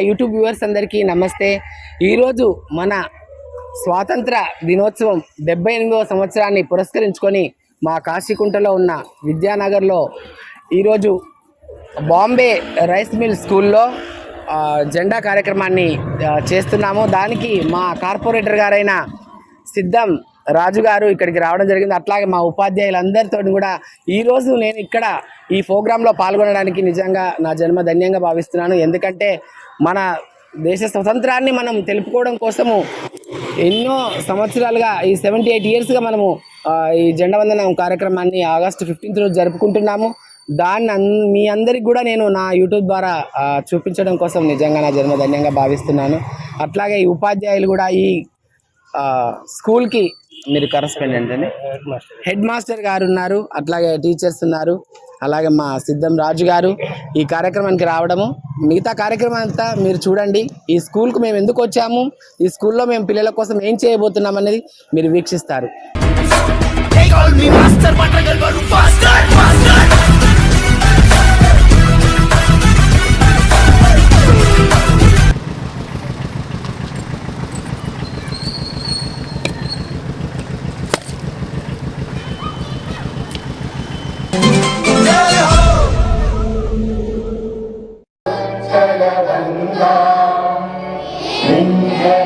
YouTube viewers అందరికీ నమస్తే. ఈరోజు మన స్వాతంత్ర దినోత్సవం 78వ సంవత్సరాన్ని పురస్కరించుకొని మా కాశీకుంటలో ఉన్న విద్యానగర్లో ఈరోజు బాంబే రైస్ మిల్ స్కూల్లో జెండా కార్యక్రమాన్ని చేస్తున్నాము. దానికి మా కార్పొరేటర్ గారైన సిద్ధం రాజు గారు ఇక్కడికి రావడం జరిగింది. అట్లాగే మా ఉపాధ్యాయులందరితో కూడా ఈరోజు నేను ఇక్కడ ఈ ప్రోగ్రాంలో పాల్గొనడానికి నిజంగా నా జన్మ ధన్యంగా భావిస్తున్నాను. ఎందుకంటే మన దేశ స్వతంత్రాన్ని మనం తెలుపుకోవడం కోసము ఎన్నో సంవత్సరాలుగా ఈ 78 ఇయర్స్గా మనము ఈ జెండా వందనం కార్యక్రమాన్ని ఆగస్టు 15th రోజు జరుపుకుంటున్నాము. దాన్ని మీ అందరికి కూడా నేను నా యూట్యూబ్ ద్వారా చూపించడం కోసం నిజంగా నా జన్మ ధన్యంగా భావిస్తున్నాను. అట్లాగే ఈ ఉపాధ్యాయులు కూడా ఈ స్కూల్కి మీరు కరెస్పాండెంట్ అని హెడ్ మాస్టర్ గారు ఉన్నారు, అట్లాగే టీచర్స్ ఉన్నారు, అలాగే మా సిద్ధం రాజు గారు ఈ కార్యక్రమానికి రావడము. మిగతా కార్యక్రమం అంతా మీరు చూడండి. ఈ స్కూల్కు మేము ఎందుకు వచ్చాము, ఈ స్కూల్లో మేము పిల్లల కోసం ఏం చేయబోతున్నాం అనేది మీరు వీక్షిస్తారు.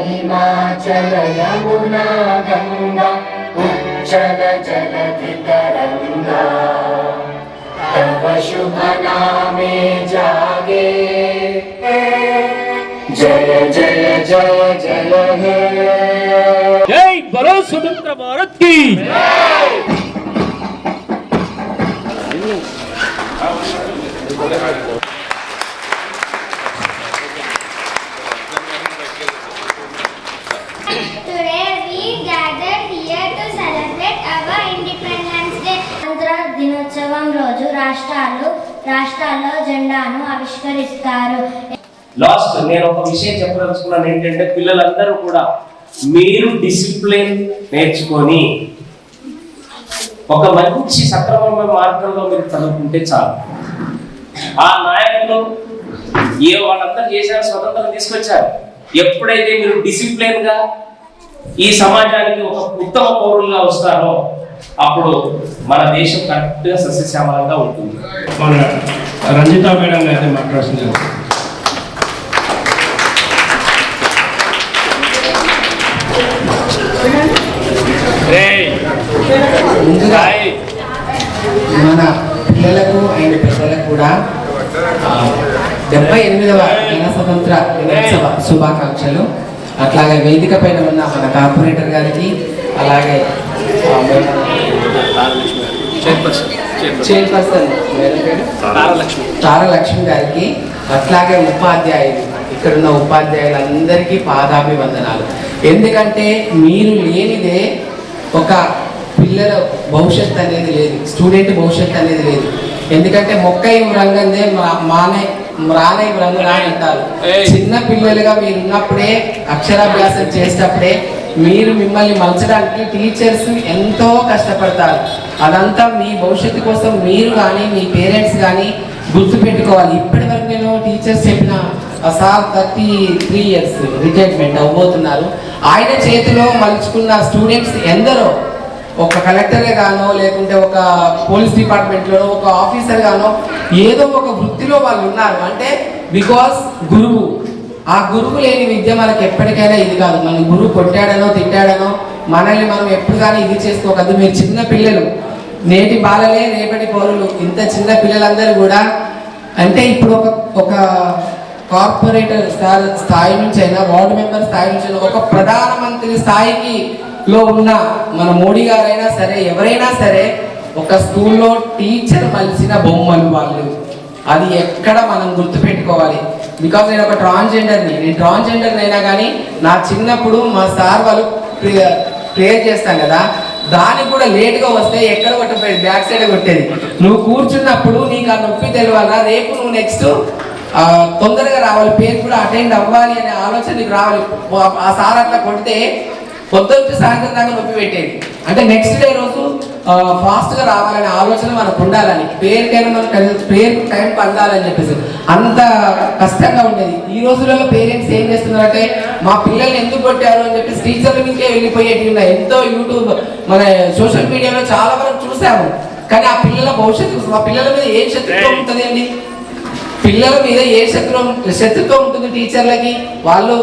हिमाचल यमुना गंगा उच्चल जलधि तरंगा तव शुभ नामे जागे जय जय जय जय हे जय बोलो स्वतंत्र भारत की దినోత్సవం రోజు రాష్ట్రాల్లో జెండాను ఆవిష్కరిస్తారు. లాస్ట్ నేను ఒక విషయం చెప్పదలుచుకున్నాను ఏంటంటే పిల్లలందరూ కూడా మీరు డిసిప్లిన్ నేర్చుకొని ఒక మంచి సక్రమమైన మార్గంలో మీరు చదువుకుంటే చాలు. ఆ నాయకులు వాళ్ళందరూ చేశారు, స్వతంత్రం తీసుకొచ్చారు. ఎప్పుడైతే మీరు డిసిప్లిన్ గా ఈ సమాజానికి ఒక ఉత్తమ పౌరులుగా వస్తారో అప్పుడు మన దేశం కరెక్ట్గా సస్యశ్యామలంగా ఉంటుంది. మన రంజిత మేడం గారిని మాట్లాడుతున్నారు. ముందుగా మన పిల్లలకు అండ్ పెద్దలకు కూడా 78వ స్వతంత్ర దినోత్సవ శుభాకాంక్షలు. అట్లాగే వేదిక పైన ఉన్న మన కార్పొరేటర్ గారికి, అలాగే చైర్పర్సన్ తారలక్ష్మి గారికి, అట్లాగే ఉపాధ్యాయులు, ఇక్కడున్న ఉపాధ్యాయులందరికీ పాదాభివందనాలు. ఎందుకంటే మీరు లేనిదే ఒక పిల్లల భవిష్యత్తు అనేది లేదు, స్టూడెంట్ భవిష్యత్తు అనేది లేదు. ఎందుకంటే మొక్కై రంగందే రానై రంగురా అంటారు. చిన్న పిల్లలుగా మీరు ఉన్నప్పుడే, అక్షరాభ్యాసం చేసేటప్పుడే మీరు మిమ్మల్ని మలచడానికి టీచర్స్ ఎంతో కష్టపడతారు. అదంతా మీ భవిష్యత్తు కోసం మీరు కానీ మీ పేరెంట్స్ కానీ గుర్తుపెట్టుకోవాలి. ఇప్పటి వరకు నేను టీచర్స్ చెప్పిన సార్ 33 ఇయర్స్ రిటైర్మెంట్ అవ్వబోతున్నారు. ఆయన చేతిలో మలుచుకున్న స్టూడెంట్స్ ఎందరో, ఒక కలెక్టర్గా గానో, లేకుంటే ఒక పోలీస్ డిపార్ట్మెంట్లోనో, ఒక ఆఫీసర్ గానో, ఏదో ఒక వృత్తిలో వాళ్ళు ఉన్నారు. అంటే బికాస్ గురువు, ఆ గురువు లేని విద్య మనకి ఎప్పటికైనా ఇది కాదు. మన గురువు కొట్టాడనో తిట్టాడనో మనల్ని మనం ఎప్పుడు కానీ ఇది చేసుకోకద్దు. మీరు చిన్న పిల్లలు, నేటి బాలలే రేపటి పౌరులు. ఇంత చిన్న పిల్లలందరూ కూడా అంటే ఇప్పుడు ఒక కార్పొరేటర్ స్థాయి నుంచి అయినా, వార్డు మెంబర్ స్థాయి నుంచి అయినా, ఒక ప్రధానమంత్రి స్థాయికి లో ఉన్న మన మోడీ గారైనా సరే, ఎవరైనా సరే, ఒక స్కూల్లో టీచర్ మలిసిన బొమ్మలు వాళ్ళు. అది ఎక్కడ మనం గుర్తుపెట్టుకోవాలి. బికాజ్ నేను ఒక ట్రాన్స్జెండర్ని, నేను ట్రాన్స్జెండర్ని అయినా కానీ నా చిన్నప్పుడు మా సార్ వాళ్ళు ప్రేయర్ చేస్తాం కదా, దానికి కూడా లేట్గా వస్తే ఎక్కడ కొట్టపోయేది, బ్యాక్ సైడ్ కొట్టేది. నువ్వు కూర్చున్నప్పుడు నీకు ఆ నొప్పి తెలియాలా, రేపు నువ్వు నెక్స్ట్ తొందరగా రావాలి, పేరు కూడా అటెండ్ అవ్వాలి అనే ఆలోచన నీకు రావాలి. ఆ సార్ అట్లా కొడితే పొద్దున్న సాయంత్రం దాకా నొప్పి పెట్టేది. అంటే నెక్స్ట్ డే రోజు ఫాస్ట్గా రావాలనే ఆలోచన మనకు ఉండాలని, పేరుకైనా మనకు పేరు టైం అందాలని చెప్పేసి అంత కష్టంగా ఉండేది. ఈ రోజులలో పేరెంట్స్ ఏం చేస్తున్నారంటే మా పిల్లల్ని ఎందుకు కొట్టారు అని చెప్పేసి టీచర్ల మీదకే వెళ్ళిపోయేవి ఉన్నాయి. ఎంతో యూట్యూబ్ మన సోషల్ మీడియాలో చాలా వరకు చూసాము. కానీ ఆ పిల్లల భవిష్యత్తు, ఆ పిల్లల మీద ఏం శత్రుత్వం ఉంటుంది అండి? పిల్లల మీద ఏ శత్రుత్వం ఉంటుంది టీచర్లకి? వాళ్ళు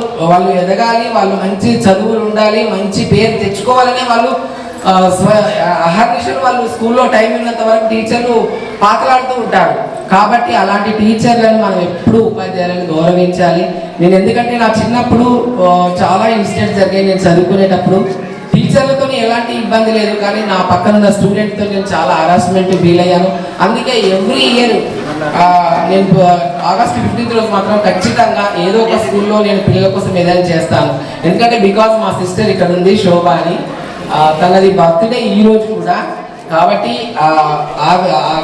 ఎదగాలి, వాళ్ళు మంచి చదువులు ఉండాలి, మంచి పేరు తెచ్చుకోవాలనే వాళ్ళు అహర్నిశలు వాళ్ళు స్కూల్లో టైం ఉన్నంత వరకు టీచర్లు పాతలాడుతూ ఉంటారు. కాబట్టి అలాంటి టీచర్లను మనం ఎప్పుడూ ఉపాధ్యాయులను గౌరవించాలి. నేను ఎందుకంటే నా చిన్నప్పుడు చాలా ఇన్సిడెంట్స్ జరిగాయి. నేను చదువుకునేటప్పుడు టీచర్లతో ఎలాంటి ఇబ్బంది లేదు, కానీ నా పక్కన ఉన్న స్టూడెంట్తో నేను చాలా హరాస్మెంట్ ఫీల్ అయ్యాను. అందుకే ఎవ్రీ ఇయర్ నేను ఆగస్ట్ 15 రోజు మాత్రం ఖచ్చితంగా ఏదో ఒక స్కూల్లో నేను పిల్లల కోసం ఏదైనా చేస్తాను. ఎందుకంటే బికాజ్ మా సిస్టర్ ఇక్కడ ఉంది, శోభ అని, తనది బర్త్డే ఈ రోజు కూడా. కాబట్టి ఆ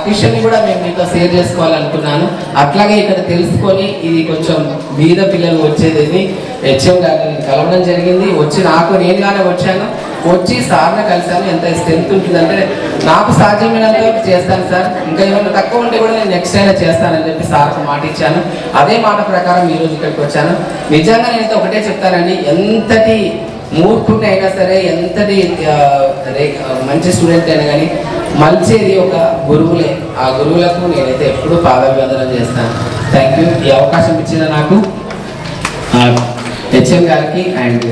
క్వశ్చన్ని కూడా మేము మీతో షేర్ చేసుకోవాలనుకున్నాను. అట్లాగే ఇక్కడ తెలుసుకొని ఇది కొంచెం బీద పిల్లలు వచ్చేది హెచ్ఎం గారిని కలవడం జరిగింది. వచ్చి నేనుగానే వచ్చాను, వచ్చి సార్ని కలిసాను. ఎంత స్ట్రెంత్ ఉంటుందంటే నాకు సాధ్యమైనంత వరకు చేస్తాను సార్, ఇంకా ఏమైనా తక్కువ ఉంటే కూడా నేను నెక్స్ట్ అయినా చేస్తానని చెప్పి సార్కు మాట ఇచ్చాను. అదే మాట ప్రకారం ఈరోజు ఇక్కడికి వచ్చాను. నిజంగా నేనైతే ఒకటే చెప్తానండి, ఎంతటి మూర్ఖుడిని అయినా సరే, ఎంతటి మంచి స్టూడెంట్ అయినా కానీ మలిచేది ఒక గురువులే. ఆ గురువులకు నేనైతే ఎప్పుడూ పాదాభివందనం చేస్తాను. Thank you. ఈ అవకాశం ఇచ్చిన నాకు హెచ్ఎం గారికి అండ్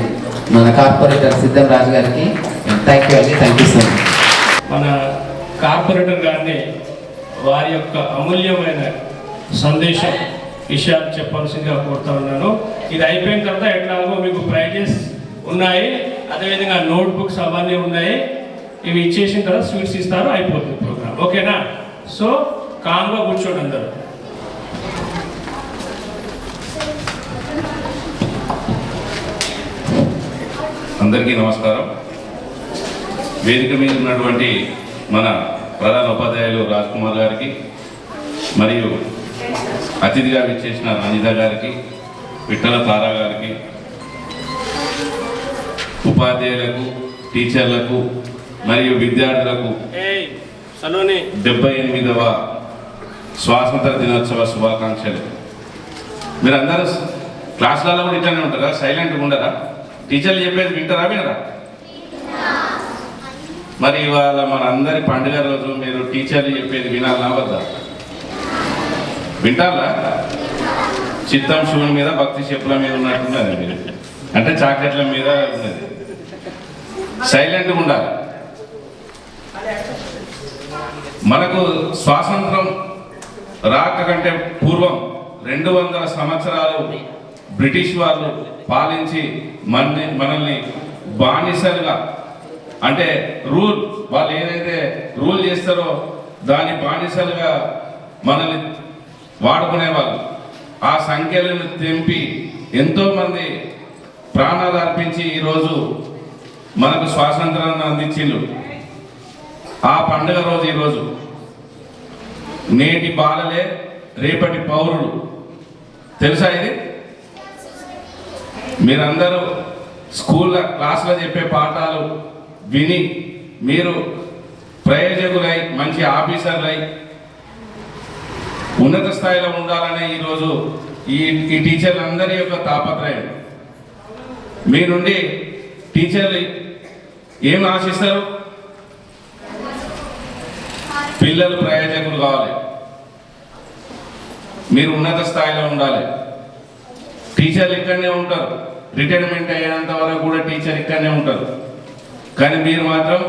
మన కార్పొరేటర్ సిద్ధం రాజు గారికి థ్యాంక్ యూ అండి. Thank you so much. మన కార్పొరేటర్ గారిని వారి యొక్క అమూల్యమైన సందేశం విషయాలు చెప్పాల్సిందిగా కోరుతా ఉన్నాను. ఇది అయిపోయిన తర్వాత ఎట్లాగో మీకు ప్రైజెస్ ఉన్నాయి, అదేవిధంగా నోట్ బుక్స్ అవన్నీ ఉన్నాయి. ఇవి ఇచ్చేసిన తర్వాత స్వీట్స్ ఇస్తారు, అయిపోతుంది ప్రోగ్రామ్. ఓకేనా? సో కామ్గా కూర్చోండి అందరూ. అందరికీ నమస్కారం. వేదిక మీద ఉన్నటువంటి మన ప్రధాన ఉపాధ్యాయులు రాజ్ కుమార్ గారికి, మరియు అతిథిగా విచ్చేసిన రంజిత గారికి, విఠల తారా గారికి, ఉపాధ్యాయులకు, టీచర్లకు మరియు విద్యార్థులకు 78వ స్వాతంత్ర దినోత్సవ శుభాకాంక్షలు. మీరందరూ క్లాసులలో కూడా ఇట్లానే ఉంటారా? సైలెంట్గా ఉండరా? టీచర్లు చెప్పేది వినరా? మరి ఇవాళ మన అందరి పండుగ రోజు మీరు టీచర్లు చెప్పేది వినాలా వద్దా? వింటారా? చిత్తం శివుని మీద, భక్తి చెప్పుల మీద ఉన్నట్టున్నది మీరు, అంటే చాక్లెట్ల మీద ఉన్నది. సైలెంట్గా ఉండాలి. మనకు స్వాతంత్రం రాక కంటే పూర్వం 200 సంవత్సరాలు బ్రిటిష్ వాళ్ళు పాలించి మనల్ని బానిసలుగా, అంటే వాళ్ళు ఏదైతే రూల్ చేస్తారో దాని బానిసలుగా మనల్ని వాడుకునేవాళ్ళు. ఆ సంఖ్యలను తెంపి ఎంతోమంది ప్రాణాలు అర్పించి ఈరోజు మనకు స్వాతంత్రాన్ని అందించిండ్రు. ఆ పండుగ రోజు ఈరోజు. నేటి బాలలే రేపటి పౌరులు. తెలుసా ఇది? మీరందరూ క్లాసులో చెప్పే పాఠాలు విని మీరు ప్రయోజకులై, మంచి ఆఫీసర్లై, ఉన్నత స్థాయిలో ఉండాలనే ఈరోజు ఈ టీచర్లందరి యొక్క తాపత్రయం. మీ నుండి టీచర్లు ఏం ఆశిస్తారు? పిల్లలు ప్రయోజకులు కావాలి, మీరు ఉన్నత స్థాయిలో ఉండాలి. టీచర్లు ఇక్కడనే ఉంటారు, రిటైర్మెంట్ అయ్యేంత వరకు కూడా టీచర్ ఇక్కడనే ఉంటారు. కానీ మీరు మాత్రం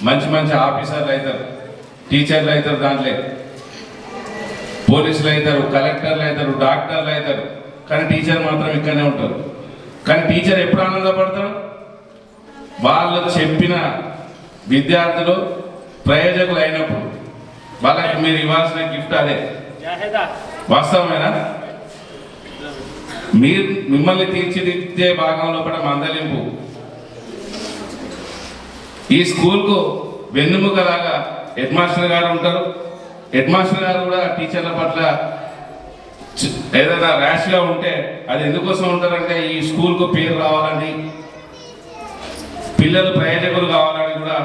మంచి మంచి ఆఫీసర్లు అవుతారు, టీచర్లు అవుతారు, దాంట్లో పోలీసులు అవుతారు, కలెక్టర్లు అవుతారు, డాక్టర్లు అవుతారు. కానీ టీచర్ మాత్రం ఇక్కడనే ఉంటారు. కానీ టీచర్ ఎప్పుడు ఆనందపడతారు? వాళ్ళు చెప్పిన విద్యార్థులు ప్రయోజకులు అయినప్పుడు. వాళ్ళకి మీరు ఇవ్వాల్సిన గిఫ్ట్ అదే. వాస్తవమేనా? మిమ్మల్ని తీర్చిదిద్దే భాగంలో కూడా మందలింపు. ఈ స్కూల్కు వెన్నుముకలాగా హెడ్ మాస్టర్ గారు ఉంటారు. హెడ్ మాస్టర్ గారు కూడా టీచర్ల పట్ల ఏదైనా ర్యాష్గా ఉంటే అది ఎందుకోసం ఉంటారంటే ఈ స్కూల్కు పేరు రావాలని, పిల్లలు ప్రయోజకులు కావాలని కూడా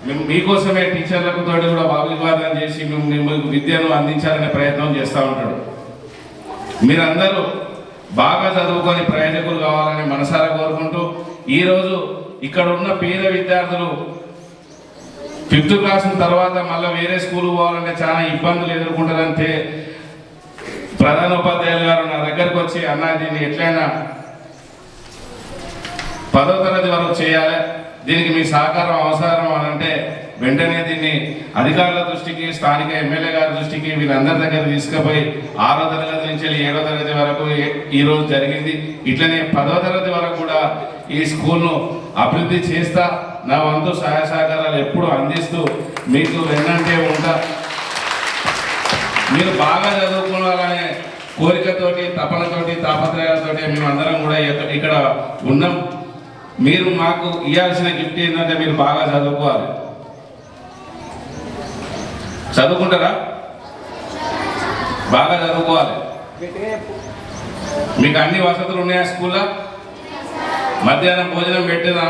మేము మీకోసమే టీచర్లకు తోటి కూడా వాగ్వివాదం చేసి మీకు విద్యను అందించాలనే ప్రయత్నం చేస్తూ ఉంటాడు. మీరందరూ బాగా చదువుకొని ప్రయోజకులు కావాలని మనసారా కోరుకుంటూ, ఈరోజు ఇక్కడ ఉన్న పేద విద్యార్థులు 5th క్లాస్ తర్వాత మళ్ళీ వేరే స్కూల్ పోవాలంటే చాలా ఇబ్బందులు ఎదుర్కొంటారంటే ప్రధానోపాధ్యాయులు గారు నా దగ్గరకు వచ్చి, అన్నా దీన్ని ఎట్లయినా 10వ తరగతి వరకు చేయాలి, దీనికి మీ సహకారం అవసరం అని అంటే వెంటనే దీన్ని అధికారుల దృష్టికి, స్థానిక ఎమ్మెల్యే గారి దృష్టికి, వీళ్ళందరి దగ్గర తీసుకుపోయి 6వ తరగతి నుంచి 7వ తరగతి వరకు ఈరోజు జరిగింది. ఇట్లనే 10వ తరగతి వరకు కూడా ఈ స్కూల్ను అభివృద్ధి చేస్తా, నా వంతు సహాయ సహకారాలు ఎప్పుడు అందిస్తూ మీకు వెన్నంటే ఉంటా. మీరు బాగా చదువుకోవాలనే కోరికతోటి, తపనతోటి, తాపత్రయాలతోటి మేమందరం కూడా ఇక్కడ ఉన్నాం. మీరు మాకు ఇవ్వాల్సిన గిఫ్ట్ ఏంటంటే మీరు బాగా చదువుకోవాలి. చదువుకుంటారా? బాగా చదువుకోవాలి. మీకు అన్ని వసతులు ఉన్నాయా స్కూల్లో? మధ్యాహ్నం భోజనం పెట్టినా?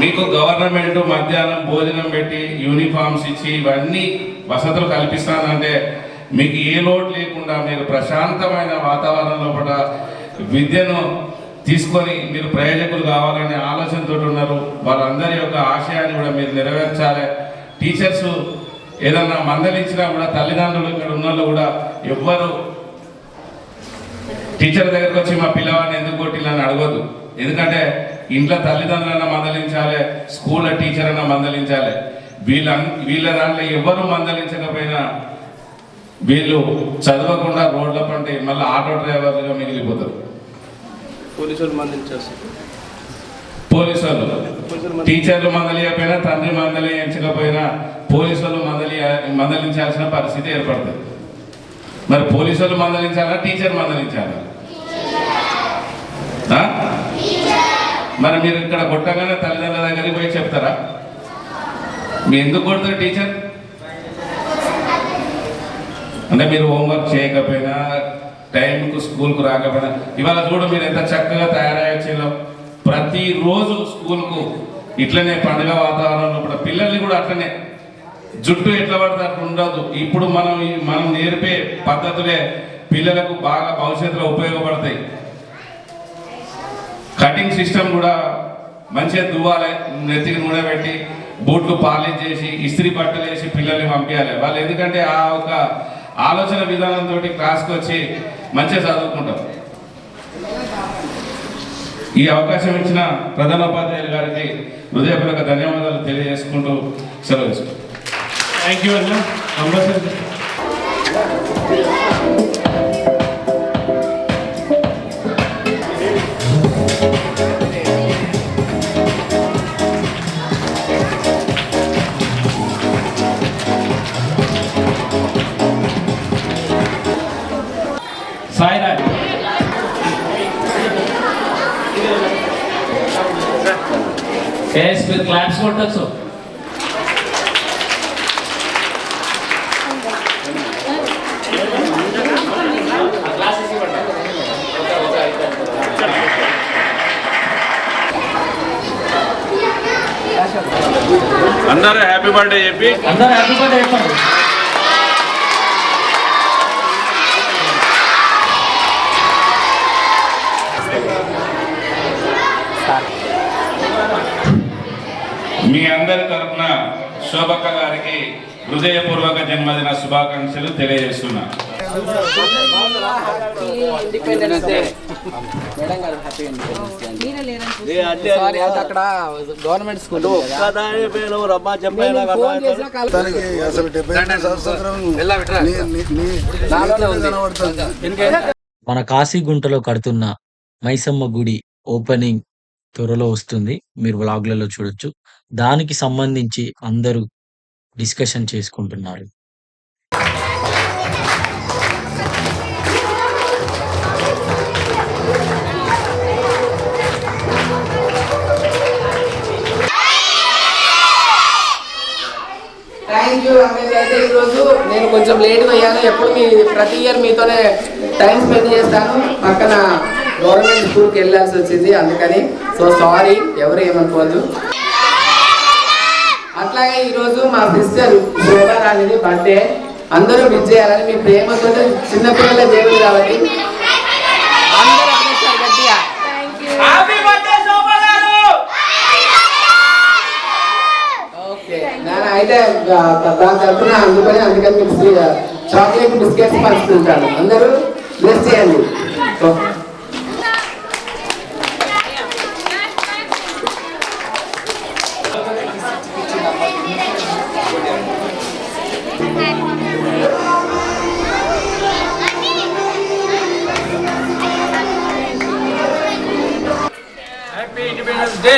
మీకు గవర్నమెంట్ మధ్యాహ్నం భోజనం పెట్టి యూనిఫామ్స్ ఇచ్చి ఇవన్నీ వసతులు కల్పిస్తానంటే మీకు ఏ లోటు లేకుండా మీరు ప్రశాంతమైన వాతావరణంలో కూడా విద్యను తీసుకొని మీరు ప్రయోజకులు కావాలనే ఆలోచనతో ఉన్నారు. వాళ్ళందరి యొక్క ఆశయాన్ని కూడా మీరు నెరవేర్చాలి. టీచర్స్ ఏదన్నా మందలించినా కూడా తల్లిదండ్రులు ఇక్కడ ఉన్న వాళ్ళు కూడా ఎవ్వరు టీచర్ దగ్గరకు వచ్చి మా పిల్లవాడిని ఎందుకు కొట్టిల్లని అడగద్దు. ఎందుకంటే ఇంట్లో తల్లిదండ్రులన్నా మందలించాలి, స్కూల్లో టీచర్ అన్నా మందలించాలి. వీళ్ళ దాంట్లో ఎవరు మందలించకపోయినా వీళ్ళు చదవకుండా రోడ్ల పంటే మళ్ళీ ఆటో డ్రైవర్లుగా మిగిలిపోతారు. పోలీసు వాళ్ళు టీచర్లు మందలియకపోయినా, తండ్రి మందలించకపోయినా పోలీసు వాళ్ళు మందలించాల్సిన పరిస్థితి ఏర్పడుతుంది. మరి పోలీసు వాళ్ళు మందలించాలా, టీచర్ మందలించాలా? మరి మీరు ఇక్కడ కొట్టగానే తల్లిదండ్రుల దగ్గరికి పోయి చెప్తారా? మీరు ఎందుకు కొడతారు టీచర్ అంటే మీరు హోంవర్క్ చేయకపోయినా, టైంకు స్కూల్కు రాకపోయినా. ఇవాళ చూడు మీరు ఎంత చక్కగా తయారయ్యో. ప్రతిరోజు స్కూల్కు ఇట్లనే పండుగ వాతావరణంలో కూడా పిల్లల్ని కూడా అట్లనే జుట్టు ఎట్లా పడితే అట్లా ఉండదు. ఇప్పుడు మనం నేర్పే పద్ధతులే పిల్లలకు బాగా భవిష్యత్తులో ఉపయోగపడతాయి. కటింగ్ సిస్టమ్ కూడా మంచిగా దువ్వాలి, నెత్తికి నూనె పెట్టి బూట్లు పాలిష్ చేసి ఇస్త్రీ బట్టలు వేసి పిల్లల్ని పంపించాలి. వాళ్ళు ఎందుకంటే ఆ ఒక ఆలోచన విధానంతో క్లాస్కి వచ్చి మంచిగా చదువుకుంటారు. ఈ అవకాశం ఇచ్చిన ప్రధానోపాధ్యాయులు గారికి హృదయపూర్వక ధన్యవాదాలు తెలియజేసుకుంటూ సెలవు తీసుకుంటాం. థ్యాంక్ యూ అన్న. సాయిరాజ్ మీరు క్లాప్స్ కొట్టచ్చు. అందరూ హ్యాపీ బర్త్డే చెప్పి చెప్పండి. మీ అందరి తరఫున శోభక్క గారికి హృదయపూర్వక జన్మదిన శుభాకాంక్షలు తెలియజేస్తున్నా. అక్కడ గవర్నమెంట్ స్కూల్ మన కాశీగుంటలో కడుతున్న మైసమ్మ గుడి ఓపెనింగ్ త్వరలో వస్తుంది. మీరు వ్లాగ్లలో చూడొచ్చు. దానికి సంబంధించి అందరూ డిస్కషన్ చేసుకుంటున్నారు. Thank you Ramesh. అయితే ఈరోజు నేను కొంచెం లేట్గా అయ్యాను. ఎప్పుడు ప్రతి ఇయర్ మీతోనే టైం స్పెండ్ చేస్తాను. పక్కన గవర్నమెంట్ స్కూల్కి వెళ్ళాల్సి వచ్చింది, అందుకని సో సారీ, ఎవరు ఏమనుకోవద్దు. అట్లాగే ఈరోజు మా సిస్టర్ శోభరాణిని బర్త్డే, అందరూ విజ్ చేయాలని మీ ప్రేమతో, చిన్నపిల్లల దేవుడు కాబట్టి అందరూ ఒకసారి గట్టిగా ఓకే. నేను అయితే దాని తరఫున అందుకని మీకు చాక్లెట్ బిస్కెట్స్ పంచుతుంటాను. అందరూ బ్లెస్ చేయండి. Happy independence day.